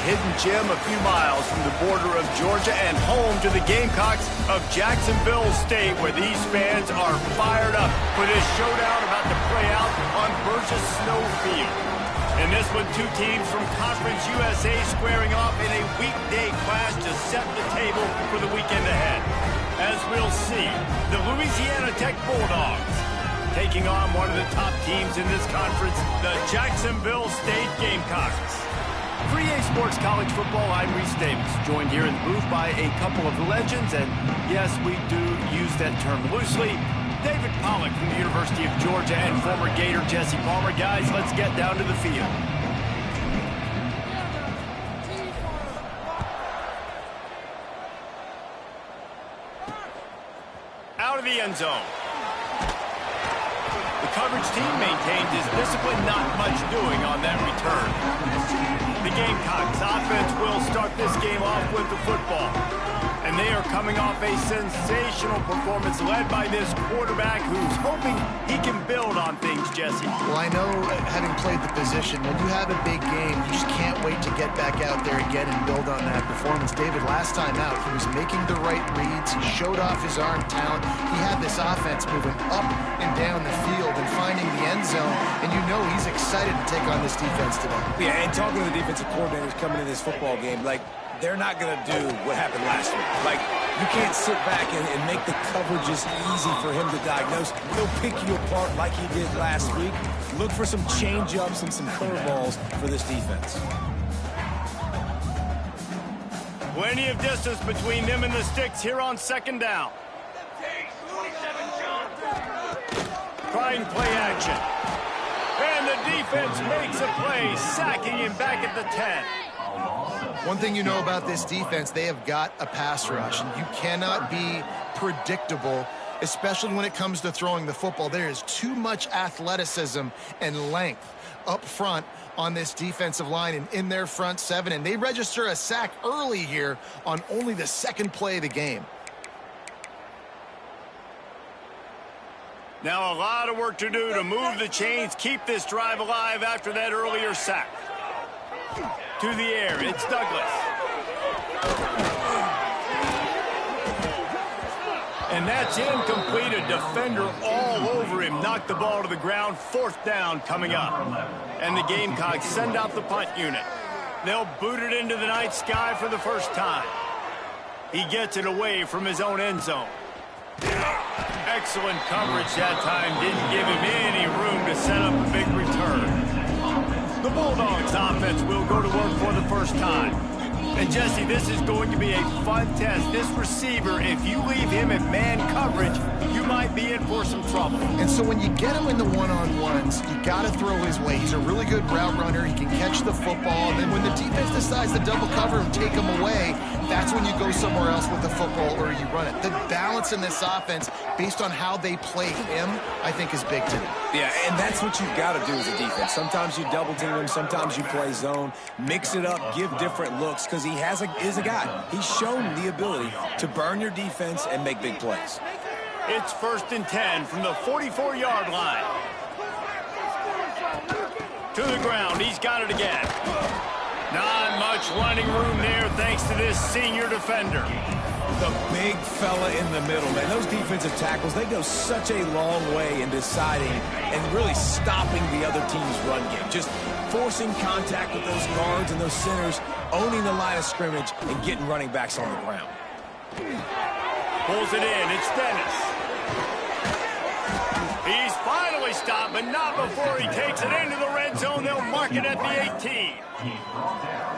hidden gem a few miles from the border of Georgia and home to the Gamecocks of Jacksonville State, where these fans are fired up for this showdown about to play out on Burgess Snow Field. In this one, two teams from Conference USA squaring off in a weekday clash to set the table for the weekend ahead. As we'll see, the Louisiana Tech Bulldogs taking on one of the top teams in this conference, the Jacksonville State Gamecocks. For EA Sports College Football, I'm Reese Davis, joined here in the booth by a couple of legends, and yes, we do use that term loosely. David Pollack from the University of Georgia and former Gator Jesse Palmer. Guys, let's get down to the field. Out of the end zone. The coverage team maintains his discipline, not much doing on that return. The Gamecocks offense will start this game off with the football. And they are coming off a sensational performance led by this quarterback who's hoping he can build on things, Jesse. Well, I know, having played the position, when you have a big game, you just can't wait to get back out there again and build on that performance. David, last time out, he was making the right reads. He showed off his arm talent. He had this offense moving up and down the field and finding the end zone. And you know he's excited to take on this defense today. Yeah, and talking to the defensive coordinators coming into this football game, they're not going to do what happened last week. You can't sit back and make the coverages easy for him to diagnose. He'll pick you apart like he did last week. Look for some change-ups and some curveballs for this defense. Plenty of distance between them and the sticks here on second down. Trying play action. And the defense makes a play, sacking him back at the 10. One thing you know about this defense, they have got a pass rush, and you cannot be predictable, especially when it comes to throwing the football. There is too much athleticism and length up front on this defensive line and in their front seven, and they register a sack early here on only the second play of the game. Now a lot of work to do to move the chains, keep this drive alive after that earlier sack. To the air, it's Douglas. And that's incomplete. A defender all over him. Knocked the ball to the ground. Fourth down coming up. And the Gamecocks send out the punt unit. They'll boot it into the night sky for the first time. He gets it away from his own end zone. Excellent coverage that time. Didn't give him any room to set up a big return. The Bulldogs offense will go to work for the first time. And Jesse, this is going to be a fun test. This receiver, if you leave him in man coverage, you might be in for some trouble. And so when you get him in the one-on-ones, you got to throw his way. He's a really good route runner. He can catch the football. And then when the defense decides to double cover him, take him away, that's when you go somewhere else with the football or you run it. The balance in this offense, based on how they play him, I think is big today. Yeah, and that's what you've got to do as a defense. Sometimes you double team him, sometimes you play zone. Mix it up, give different looks, because he is a guy. He's shown the ability to burn your defense and make big plays. It's 1st and 10 from the 44-yard line. To the ground, he's got it again. Not much running room there thanks to this senior defender. The big fella in the middle, man. Those defensive tackles, they go such a long way in deciding and really stopping the other team's run game. Just forcing contact with those guards and those centers, owning the line of scrimmage, and getting running backs on the ground. Pulls it in. It's Dennis. He's finally stopped, but not before he takes it into the red zone. They'll mark it at the 18.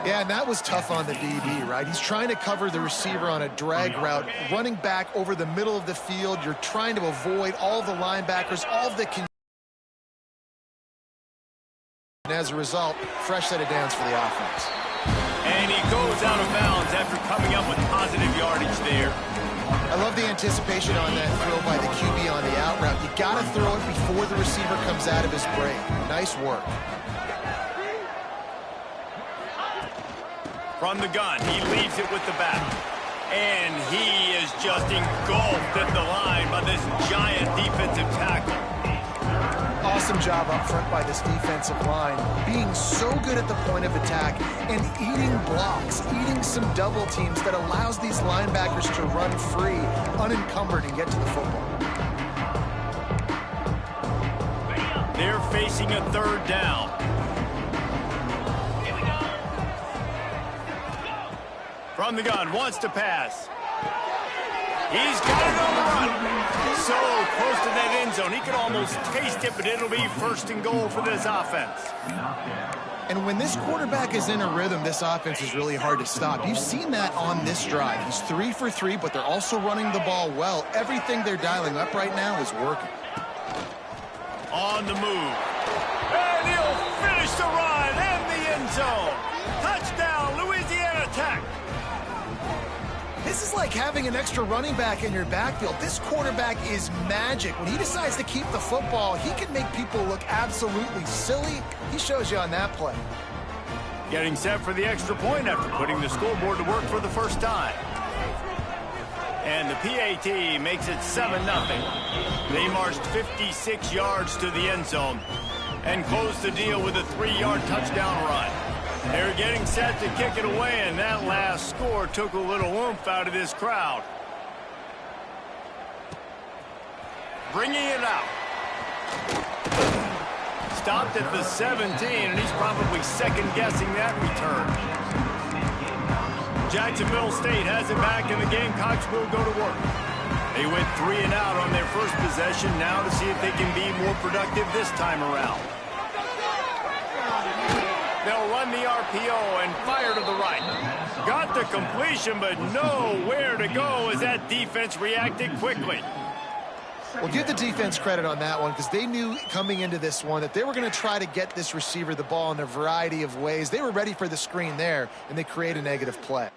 Yeah, and that was tough on the DB, right? He's trying to cover the receiver on a drag route, running back over the middle of the field. You're trying to avoid all the linebackers, all of the... And as a result, fresh set of downs for the offense. And he goes out of bounds after coming up with positive yardage there. I love the anticipation on that throw by the QB on the out route. You got to throw it before the receiver comes out of his break. Nice work. From the gun, he leaves it with the back. And he is just engulfed at the line by this giant defensive tackle. Awesome awesome job up front by this defensive line, being so good at the point of attack and eating blocks, eating some double teams that allows these linebackers to run free, unencumbered, and get to the football. They're facing a third down. From the gun, wants to pass. He's got it on the run. So close to that end zone. He could almost taste it, but it'll be first and goal for this offense. And when this quarterback is in a rhythm, this offense is really hard to stop. You've seen that on this drive. He's 3 for 3, but they're also running the ball well. Everything they're dialing up right now is working. On the move. And he'll finish the run in the end zone. Touchdown, Louisiana Tech. This is like having an extra running back in your backfield. This quarterback is magic. When he decides to keep the football, he can make people look absolutely silly. He shows you on that play. Getting set for the extra point after putting the scoreboard to work for the first time. And the PAT makes it 7-0. They marched 56 yards to the end zone and closed the deal with a 3-yard touchdown run. They're getting set to kick it away, and that last score took a little oomph out of this crowd. Bringing it out. Stopped at the 17, and he's probably second-guessing that return. Jacksonville State has it back, and the Gamecocks will go to work. They went 3 and out on their first possession, now to see if they can be more productive this time around. They'll run the RPO and fire to the right. Got the completion, but nowhere to go as that defense reacted quickly. Well, give the defense credit on that one because they knew coming into this one that they were going to try to get this receiver the ball in a variety of ways. They were ready for the screen there, and they create a negative play.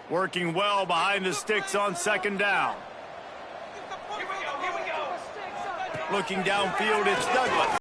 Working well behind the sticks on second down. Looking downfield, it's Douglas.